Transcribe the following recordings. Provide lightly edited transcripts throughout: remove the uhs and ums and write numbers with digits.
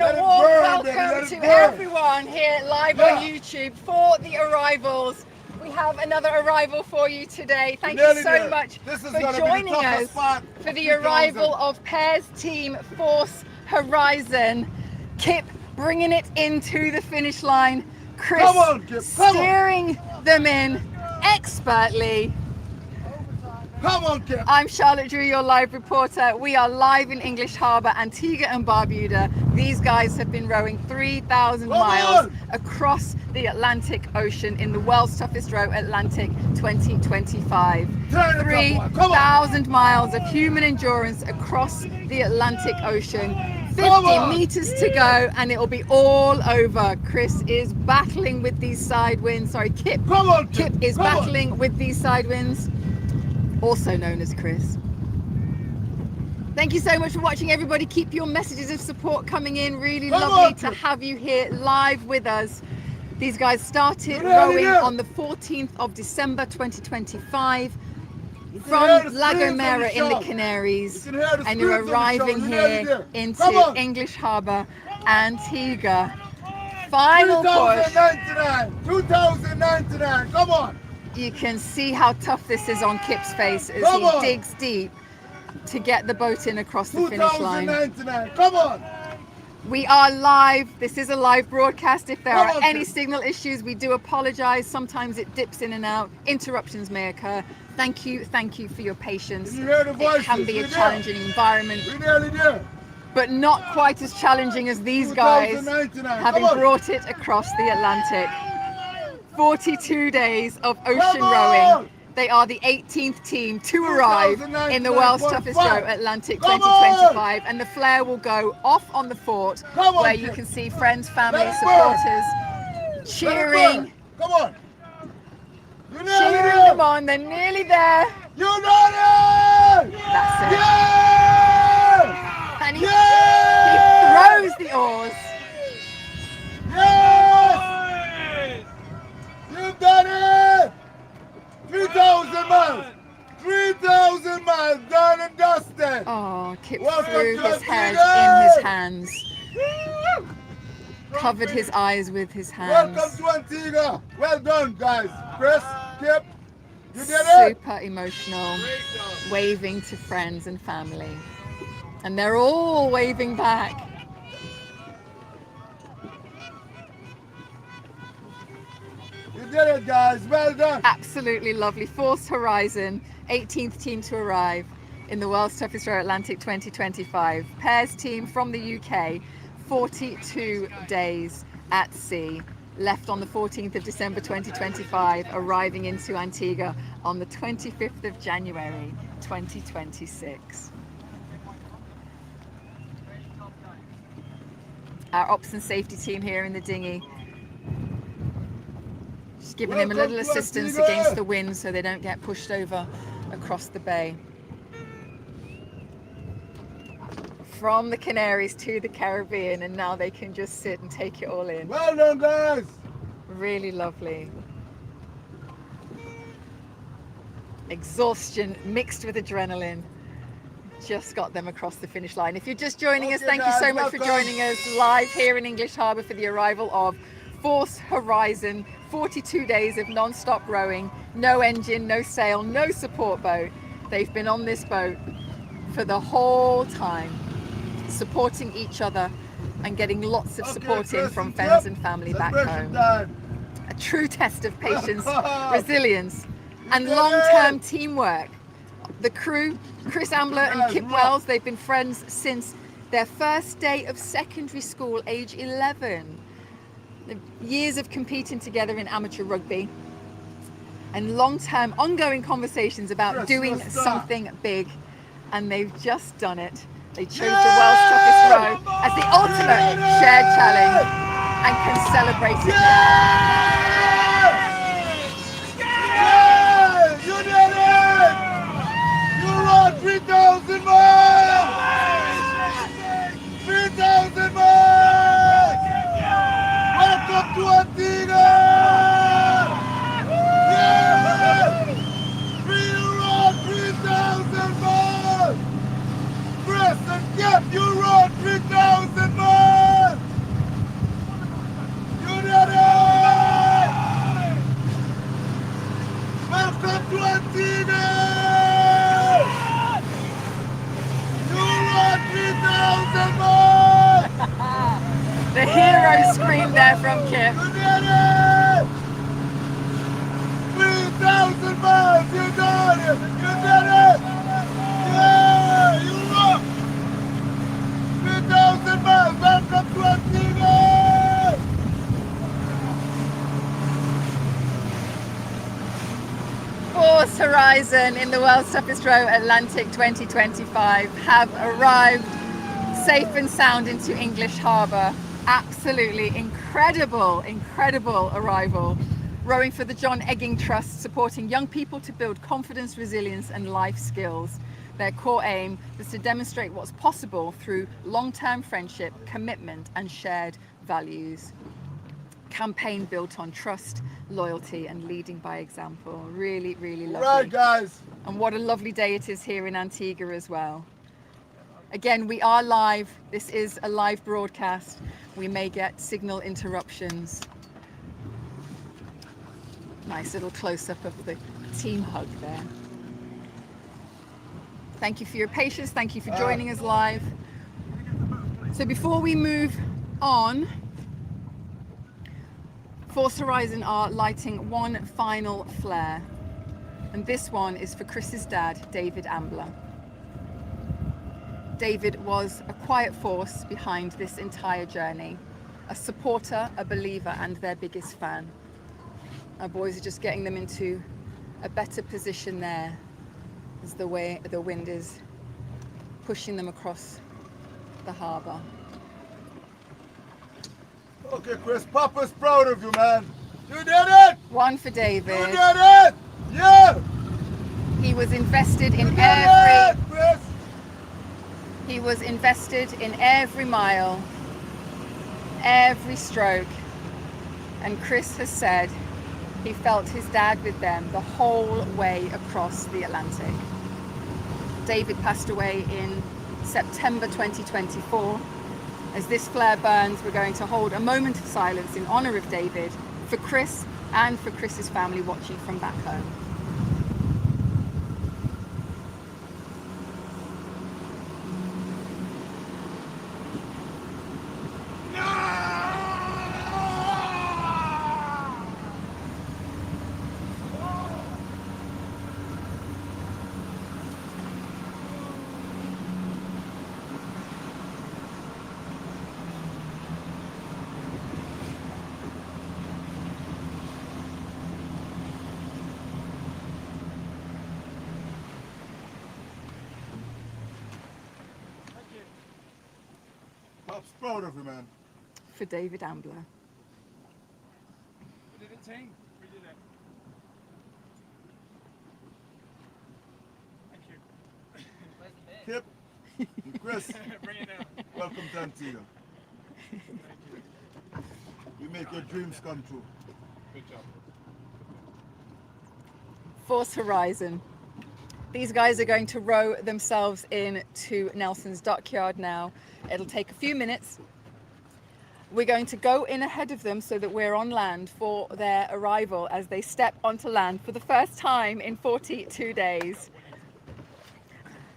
And a warm welcome to everyone here live on YouTube for the arrivals. We have another arrival for you today. Thank you so much for joining us for the arrival of Pairs Team Force Horizon. Kip bringing it into the finish line. Chris steering them in expertly. Come on, Kip. I'm Charlotte Drew, your live reporter. We are live in English Harbour, Antigua and Barbuda. These guys have been rowing 3,000 miles across the Atlantic Ocean in the world's toughest row, Atlantic 2025. 3,000 miles of human endurance across the Atlantic Ocean. 50 meters to go and it'll be all over. Chris is battling with these side winds. Sorry, Kip. Kip is battling with these side winds, also known as Chris. Thank you so much for watching, everybody. Keep your messages of support coming in. Really lovely to have you here live with us. These guys started rowing on the 14th of December 2025 from La Gomera in the Canaries, and you're arriving here into English Harbour, Antigua. Final push. 2099, come on. You can see how tough this is on Kip's face as he digs deep to get the boat in across the finish line. 2099, come on. We are live. This is a live broadcast. If there are any signal issues, we do apologize. Sometimes it dips in and out. Interruptions may occur. Thank you for your patience. It can be a challenging environment, but not quite as challenging as these guys, having brought it across the Atlantic. 42 days of ocean rowing. They are the 18th team to arrive in the world's toughest row, Atlantic 2025, and the flare will go off on the fort, where you can see friends, family, supporters cheering. Come on. Cheering them on. They're nearly there. You got it! That's it. Yeah! And he throws the oars. Yes! You got it! 3,000 miles! 3,000 miles done and dusted! Oh, Kip threw his head in his hands. Covered his eyes with his hands. Welcome to Antigua. Well done, guys. Chris, Kip, you did it. Super emotional, waving to friends and family. And they're all waving back. You did it, guys. Well done. Absolutely lovely. Force Horizon, 18th team to arrive in the world's toughest row, Atlantic 2025. Pairs team from the UK. 42 days at sea, left on the 14th of December 2025, arriving into Antigua on the 25th of January 2026. Our ops and safety team here in the dinghy, just giving them a little assistance against the wind so they don't get pushed over across the bay. From the Canaries to the Caribbean, and now they can just sit and take it all in. Well done, guys. Really lovely. Exhaustion mixed with adrenaline just got them across the finish line. If you're just joining us, thank you so much for joining us live here in English Harbour for the arrival of Force Horizon. 42 days of non-stop rowing, no engine, no sail, no support boat. They've been on this boat for the whole time, supporting each other and getting lots of support in from friends and family back home. A true test of patience, resilience and long-term teamwork. The crew, Chris Ambler and Kip Wells, they've been friends since their first day of secondary school, age 11. Years of competing together in amateur rugby and long-term ongoing conversations about doing something big, and they've just done it. They chose the world's toughest row as the ultimate shared challenge and can celebrate it now. Yeah! You did it! You rode 3,000 miles! 3,000 miles! Welcome to Antigua! Yeah! You rode 3,000 miles! Chris and Kip, you rode 3,000 miles! Force Horizon in the World's Toughest Row Atlantic 2025 have arrived safe and sound into English Harbour. Absolutely incredible, incredible arrival. Rowing for the John Egging Trust, supporting young people to build confidence, resilience and life skills. Their core aim is to demonstrate what's possible through long-term friendship, commitment and shared values. Campaign built on trust, loyalty and leading by example. Really, really lovely. Right, guys. And what a lovely day it is here in Antigua as well. Again, we are live. This is a live broadcast. We may get signal interruptions. Nice little close-up of the team hug there. Thank you for your patience. Thank you for joining us live. So before we move on, Force Horizon are lighting one final flare. And this one is for Chris's dad, David Ambler. David was a quiet force behind this entire journey. A supporter, a believer, and their biggest fan. Our boys are just getting them into a better position there as the wind is pushing them across the harbour. Okay, Chris, Papa's proud of you, man. You did it! One for David. You did it! Yeah! He was invested in He was invested in every mile, every stroke, and Chris has said he felt his dad with them the whole way across the Atlantic. David passed away in September 2024. As this flare burns, we're going to hold a moment of silence in honour of David, for Chris and for Chris's family watching from back home. Pop's proud of you, man. For David Ambler. We did it, team. We did it. Thank you. Kip and Chris, Bring it down. welcome to Antigua. Thank you. You make your dreams come true. Good job. Force Horizon. These guys are going to row themselves in to Nelson's Dockyard now. It'll take a few minutes. We're going to go in ahead of them so that we're on land for their arrival as they step onto land for the first time in 42 days.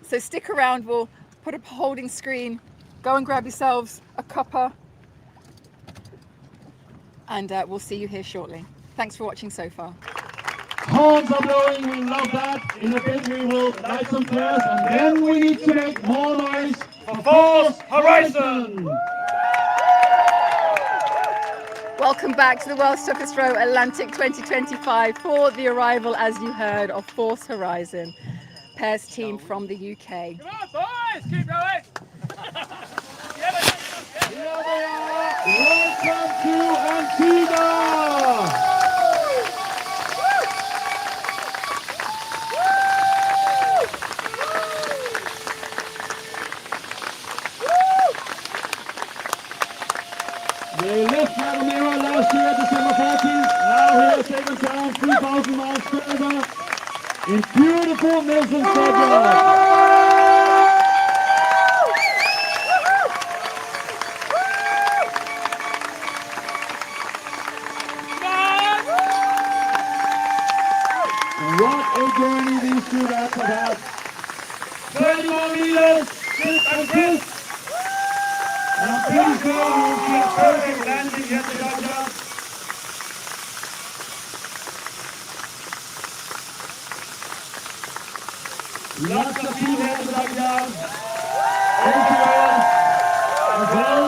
So stick around, we'll put up a holding screen, go and grab yourselves a cuppa, and we'll see you here shortly. Thanks for watching so far. Horns are blowing, we love that. In a bit we will light some flares and then we need to make more noise for Force Horizon! Welcome back to the World's Toughest Row Atlantic 2025 for the arrival, as you heard, of Force Horizon, pairs team from the UK. Come on, boys! Keep going! Here they are! Welcome to Antigua! They left Madeira last year, December 14th, now here safe and sound, 3,000 miles further, in beautiful Nelson's Dockyard. What a journey these two lads have had. 30 more meters, Kip and Chris. And I'm pretty sure we'll see a perfect landing here at the Dockyard. Lots of people here at the Dockyard. Thank you all as well.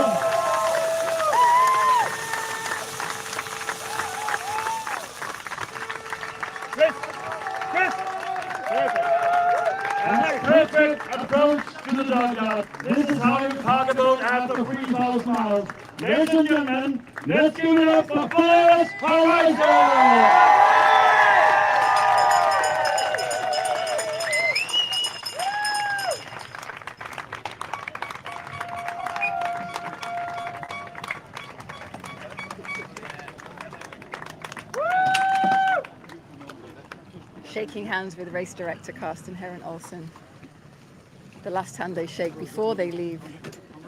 Chris! 3,000 miles. Ladies and gentlemen, let's give it up for Force Horizon! Shaking hands with race director Karsten Heron-Olsen. The last hand they shake before they leave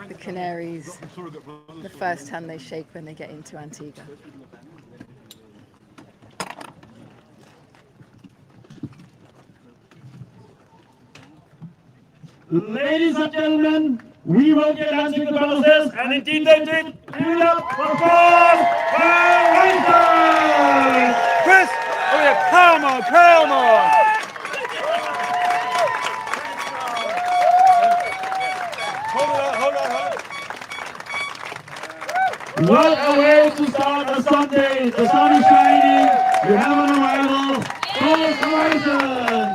the Canaries. The first hand they shake when they get into Antigua. Ladies and gentlemen, we will get dancing the balances, and indeed they did. Give it up for Force Horizon! Chris! Oh yeah, come on, come on! Hold on. What a way to start a Sunday! The sun is shining. You have an arrival. Force Horizon!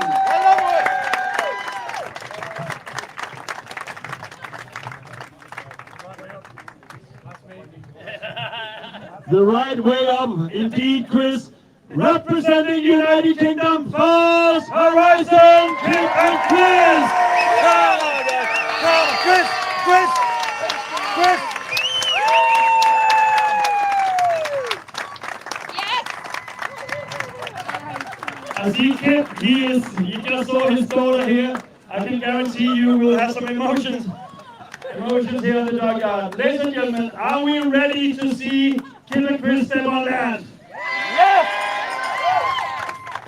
The right way up, indeed, Chris. Representing United Kingdom, Force Horizon, Kip and Chris! Come on, guys! Come on, Chris! I see Kip, he just saw his daughter here. I can guarantee you will have some emotions here in the junkyard. Ladies and gentlemen, are we ready to see Kip and Chris step on land? Yes!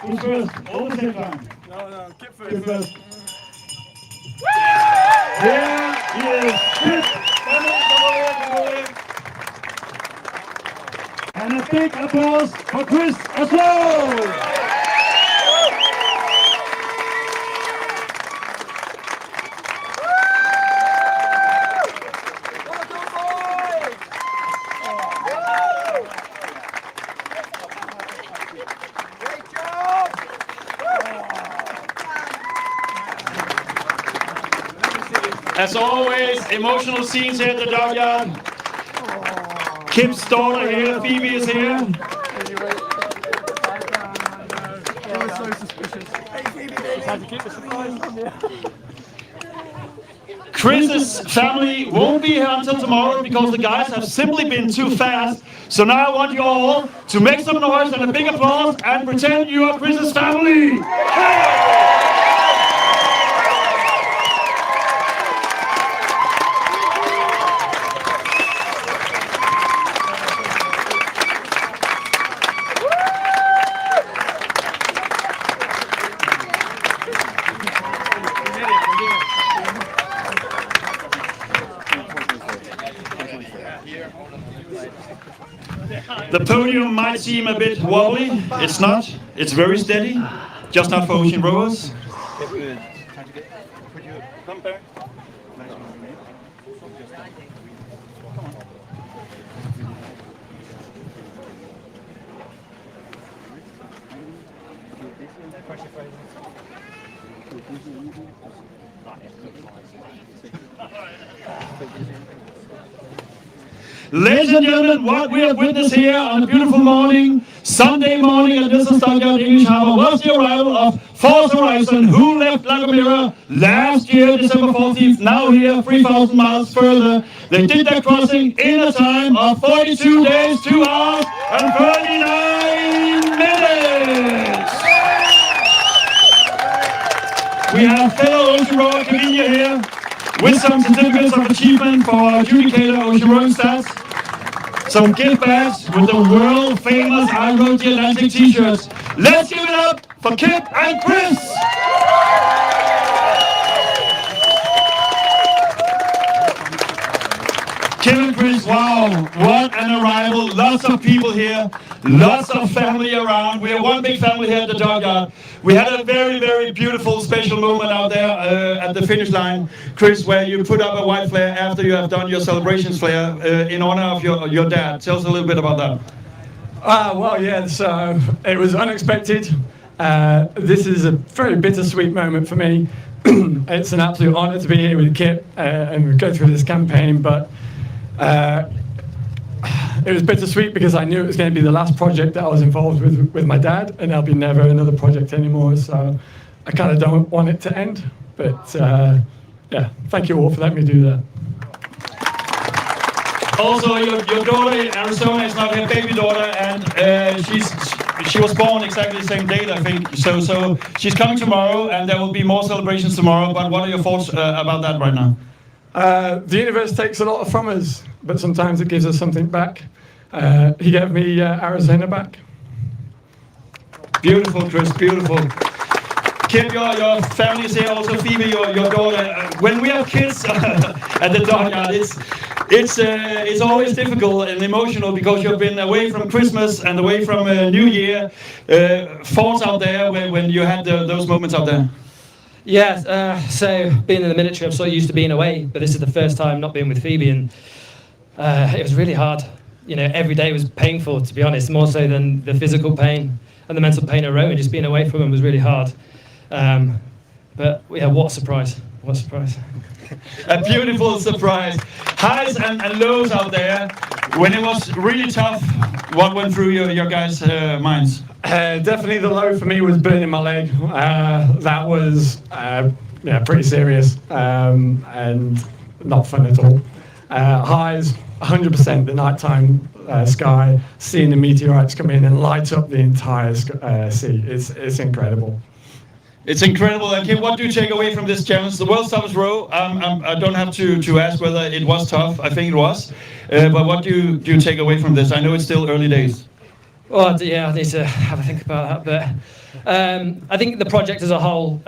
Who's first? All the same time. No, Kip first. Kip first. Here he is, Kip. Come on in. And a big applause for Chris as well. As always, emotional scenes here at the dockyard. Kip's daughter here, Phoebe is here. So suspicious. Had to keep the surprise on you. Chris's family won't be here until tomorrow because the guys have simply been too fast. So now I want you all to make some noise and a big applause and pretend you are Chris's family. The podium might seem a bit wobbly. It's not. It's very steady. Just not for ocean rowers. Come back. Ladies and gentlemen, what we have witnessed here on a beautiful morning, Sunday morning at Wilson Dockyard English Harbour, was the arrival of Force Horizon, who left La Gomera last year, December 14th, now here 3,000 miles further. They did their crossing in a time of 42 days, 2 hours and 39 minutes. We have fellow ocean rower Kavinia here with some certificates of achievement for our adjudicator ocean rowing stats. Some gift bags with the world famous I Rode the Atlantic t-shirts. Let's give it up for Kip and Chris! Kip and Chris, wow, what an arrival. Lots of people here, lots of family around. We are one big family here at the dockyard. We had a very, very beautiful, special moment out there at the finish line, Chris, where you put up a white flare after you have done your celebrations flare in honor of your dad. Tell us a little bit about that. Well, yeah, so it was unexpected. This is a very bittersweet moment for me. It's an absolute honour to be here with Kip and go through this campaign, but It was bittersweet because I knew it was going to be the last project that I was involved with my dad, and there'll be never another project anymore. So I kind of don't want it to end. But yeah, thank you all for letting me do that. Also, your daughter in Arizona is now her baby daughter, and she was born exactly the same date, I think. So she's coming tomorrow, and there will be more celebrations tomorrow. But what are your thoughts about that right now? The universe takes a lot from us, but sometimes it gives us something back. He gave me Arizona back. Beautiful, Chris, beautiful. Kip, your family is here, also Phoebe, your daughter. When we have kids at the dockyard, it's always difficult and emotional because you've been away from Christmas and away from New Year. Thoughts out there when you had those moments out there? Yeah, so being in the military, I'm so used to being away, but this is the first time not being with Phoebe, and it was really hard. You know, every day was painful, to be honest, more so than the physical pain and the mental pain of rowing. Just being away from him was really hard. But yeah, what a surprise! What a surprise! A beautiful surprise. Highs and lows out there. When it was really tough, what went through your guys' minds? Definitely the low for me was burning my leg. That was pretty serious and not fun at all. Highs, 100% the nighttime sky, seeing the meteorites come in and light up the entire sea. It's incredible. It's incredible. And Kim, what do you take away from this challenge? The world's toughest row. I don't have to ask whether it was tough. I think it was. But what do you take away from this? I know it's still early days. Well, yeah, I need to have a think about that. But I think the project as a whole,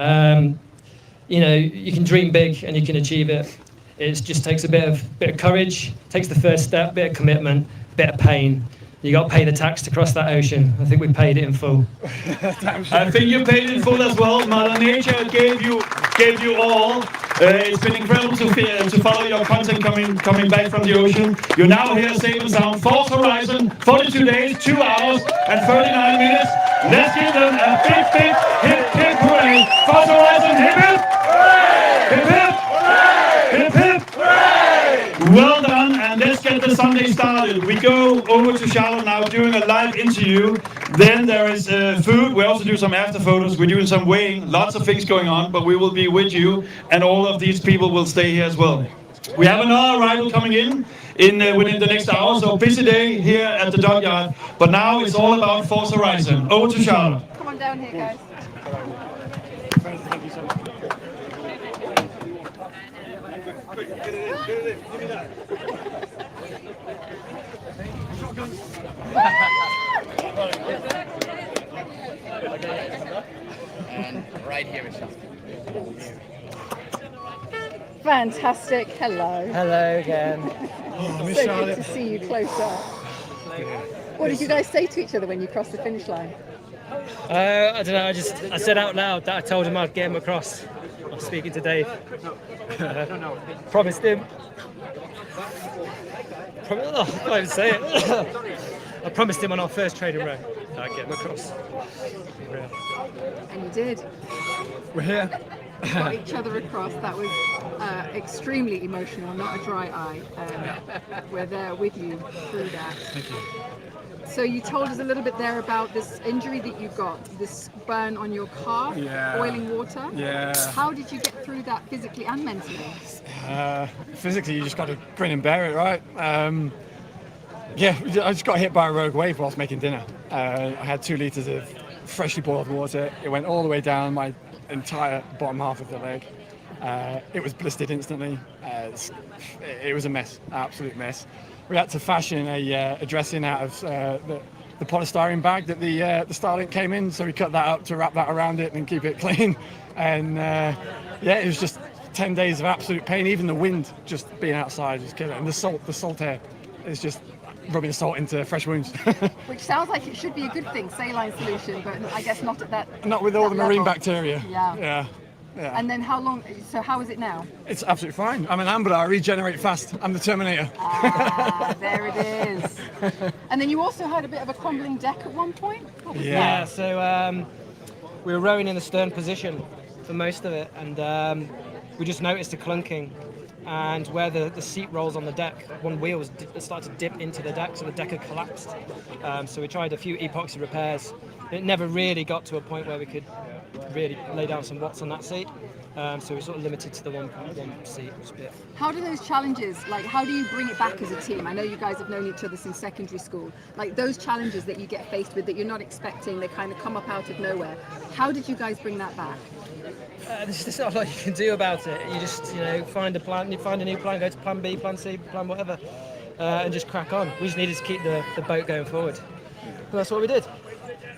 you know, you can dream big and you can achieve it. It just takes a bit of courage, takes the first step, bit of commitment, bit of pain. You got to pay the tax to cross that ocean. I think we paid it in full. I think you paid in full as well. Mother Nature gave you all. It's been incredible to follow your content coming back from the ocean. You're now here safe and sound. Force Horizon, 42 days, 2 hours and 39 minutes. Let's give them a big hip hooray. Force Horizon, hip hip! Hip hip! Hip hip! Well done, and let's get the Sunday started. We go over to Charlotte now doing a live interview. Then there is food. We also do some after photos. We're doing some weighing. Lots of things going on, but we will be with you, and all of these people will stay here as well. We have another arrival coming in within the next hour, so busy day here at the dockyard. But now it's all about Force Horizon. Over to Charlotte. Come on down here, guys. Thank you so much. And right here is Fantastic. Hello. Hello again. So good to see you close up. What did you guys say to each other when you crossed the finish line? I don't know. I said out loud that I told him I'd get him across. I'm speaking to Dave. Promised him. I can't even say it. I promised him on our first trading row that I'd get him across. And you did. We're here. Got each other across. That was extremely emotional, not a dry eye. We're there with you through that. Thank you. So you told us a little bit there about this injury that you got, this burn on your calf, boiling water. Yeah. How did you get through that physically and mentally? Physically, you just got to grin and bear it, right? I just got hit by a rogue wave whilst making dinner. I had 2 litres of freshly boiled water. It went all the way down my entire bottom half of the leg. It was blistered instantly. It was a mess, absolute mess. We had to fashion a dressing out of the polystyrene bag that the Starlink came in, so we cut that up to wrap that around it and keep it clean. And it was just 10 days of absolute pain. Even the wind, just being outside, was killing. And the salt air is just rubbing the salt into fresh wounds. Which sounds like it should be a good thing, saline solution, but I guess not at that. Not with all the marine level. Bacteria. Yeah. And then so how is it now? It's absolutely fine. I'm an ambler, I regenerate fast. I'm the Terminator. There it is. And then you also had a bit of a crumbling deck at one point? Yeah, so we were rowing in the stern position for most of it, and we just noticed a clunking. and where the seat rolls on the deck, one wheel started to dip into the deck, so the deck had collapsed. So we tried a few epoxy repairs. It never really got to a point where we could really lay down some watts on that seat. So we're sort of limited to the one seat split. How do those challenges, like how do you bring it back as a team? I know you guys have known each other since secondary school. Like those challenges that you get faced with that you're not expecting, they kind of come up out of nowhere. How did you guys bring that back? There's not a lot you can do about it. You just, find a plan, you find a new plan, go to plan B, plan C, plan whatever, and just crack on. We just needed to keep the boat going forward. And that's what we did.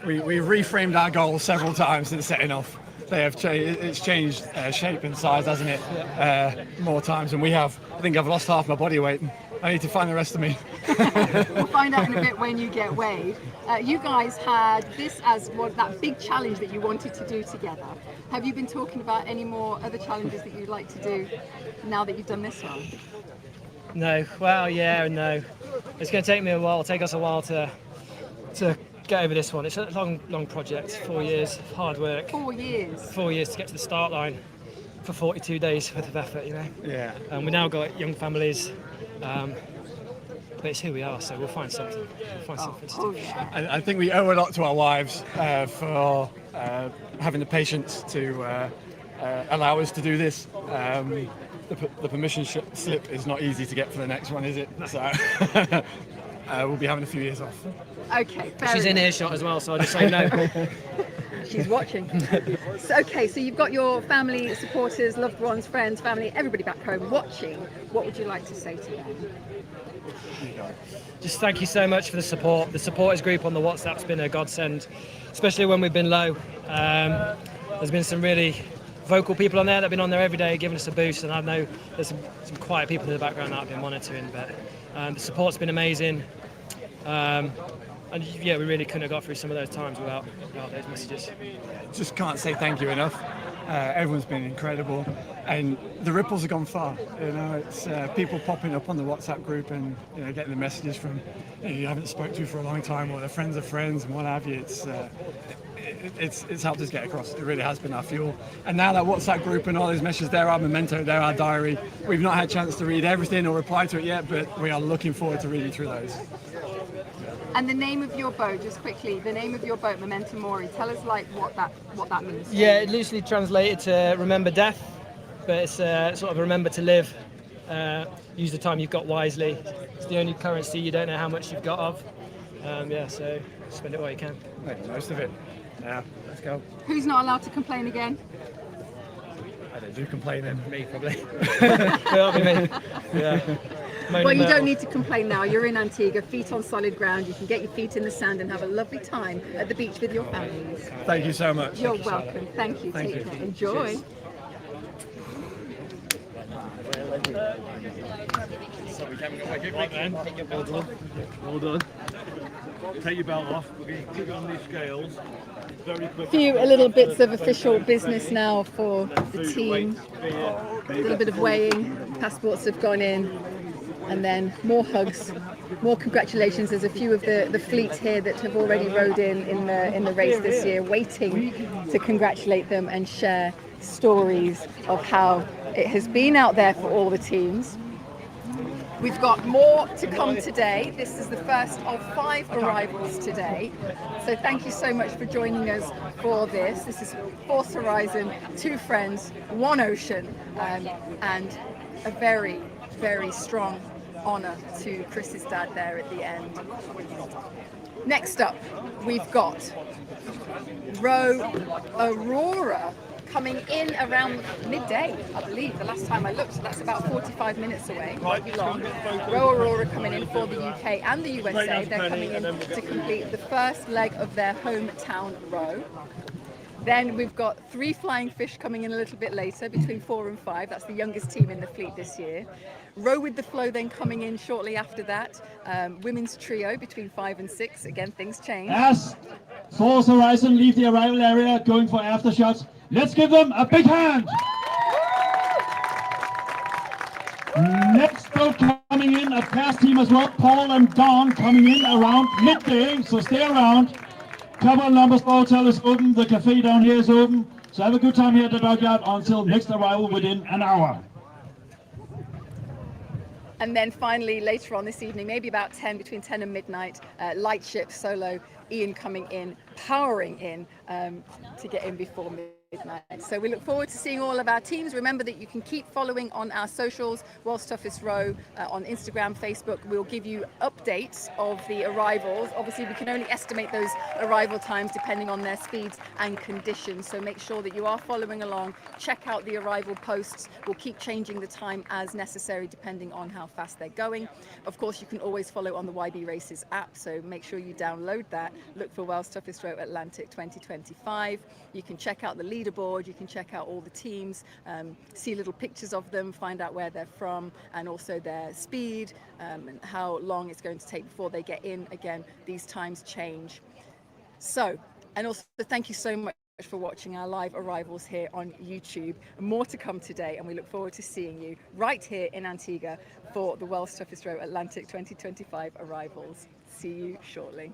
We reframed our goals several times since setting off. They have it's changed shape and size, hasn't it? Yeah. More times than we have. I think I've lost half my body weight. I need to find the rest of me. We'll find out in a bit when you get weighed. You guys had this as that big challenge that you wanted to do together. Have you been talking about any more other challenges that you'd like to do now that you've done this one? No. Well, yeah and no. It's going to take me a while. It'll take us a while to get over this one. It's a long project, 4 years of hard work. 4 years? 4 years to get to the start line for 42 days worth of effort, Yeah. And we now got young families, but it's who we are, so we'll find something. To do. Yeah. I think we owe a lot to our wives for having the patience to allow us to do this. The permission slip is not easy to get for the next one, is it? So we'll be having a few years off. Okay, she's in earshot as well, so I'll just say no. She's watching. So you've got your family, supporters, loved ones, friends, family, everybody back home watching. What would you like to say to them? Just thank you so much for the support. The supporters group on the WhatsApp's been a godsend, especially when we've been low. There's been some really vocal people on there that have been on there every day giving us a boost, and I know there's some quiet people in the background that I've been monitoring, but the support's been amazing. And yeah, we really couldn't have got through some of those times without those messages. Just can't say thank you enough. Everyone's been incredible, and the ripples have gone far. It's people popping up on the WhatsApp group and getting the messages from you haven't spoke to for a long time, or their friends of friends and what have you. It's helped us get across. It really has been our fuel. And now that WhatsApp group and all those messages, they're our memento, they're our diary. We've not had a chance to read everything or reply to it yet, but we are looking forward to reading through those. And the name of your boat, just quickly, the name of your boat, Memento Mori. Tell us what that means. Yeah, it loosely translated to remember death, but it's sort of remember to live. Use the time you've got wisely. It's the only currency you don't know how much you've got of. So spend it while you can. Make the most of it. Yeah, let's go. Who's not allowed to complain again? I don't do complain then. Me, probably. That'll be me. Yeah. Well, you don't need to complain now. You're in Antigua, feet on solid ground. You can get your feet in the sand and have a lovely time at the beach with your families. Thank you so much. You're welcome. Thank you. Take care. Enjoy. Cheers. Right then, well done. Take your belt off. We're going to keep it on these scales. Very quick. A little bits of official business now for the team. A little bit of weighing. Passports have gone in. And then more hugs, more congratulations. There's a few of the fleet here that have already rowed in the race this year, waiting to congratulate them and share stories of how it has been out there for all the teams. We've got more to come today. This is the first of 5 arrivals today. So thank you so much for joining us for this. This is Force Horizon, 2 friends, 1 ocean, and a very, very strong honour to Chris's dad there at the end. Next up, we've got Row Aurora coming in around midday, I believe. The last time I looked, so that's about 45 minutes away. Might be long. Row Aurora coming in for the UK and the USA. They're coming in to complete the first leg of their hometown row. Then we've got 3 flying fish coming in a little bit later, between 4 and 5. That's the youngest team in the fleet this year. Row with the Flow then coming in shortly after that. Women's trio between 5 and 6. Again, things change. As Force Horizon leave the arrival area, going for aftershots, let's give them a big hand. Next boat coming in, a past team as well. Paul and Dawn coming in around midday, so stay around. Couple of numbers, the hotel is open, the cafe down here is open. So have a good time here at the dockyard until next arrival within an hour. And then finally, later on this evening, maybe about between 10 and midnight, Lightship solo, Ian coming in, powering in to get in before midnight. So we look forward to seeing all of our teams. Remember that you can keep following on our socials, World's Toughest Row, on Instagram, Facebook. We'll give you updates of the arrivals. Obviously, we can only estimate those arrival times depending on their speeds and conditions. So make sure that you are following along. Check out the arrival posts. We'll keep changing the time as necessary depending on how fast they're going. Of course, you can always follow on the YB Races app. So make sure you download that. Look for World's Toughest Row Atlantic 2025. You can check out the leaderboard, you can check out all the teams, see little pictures of them, find out where they're from, and also their speed and how long it's going to take before they get in. Again, these times change. So, and also thank you so much for watching our live arrivals here on YouTube. More to come today, and we look forward to seeing you right here in Antigua for the World's Toughest Row Atlantic 2025 arrivals. See you shortly.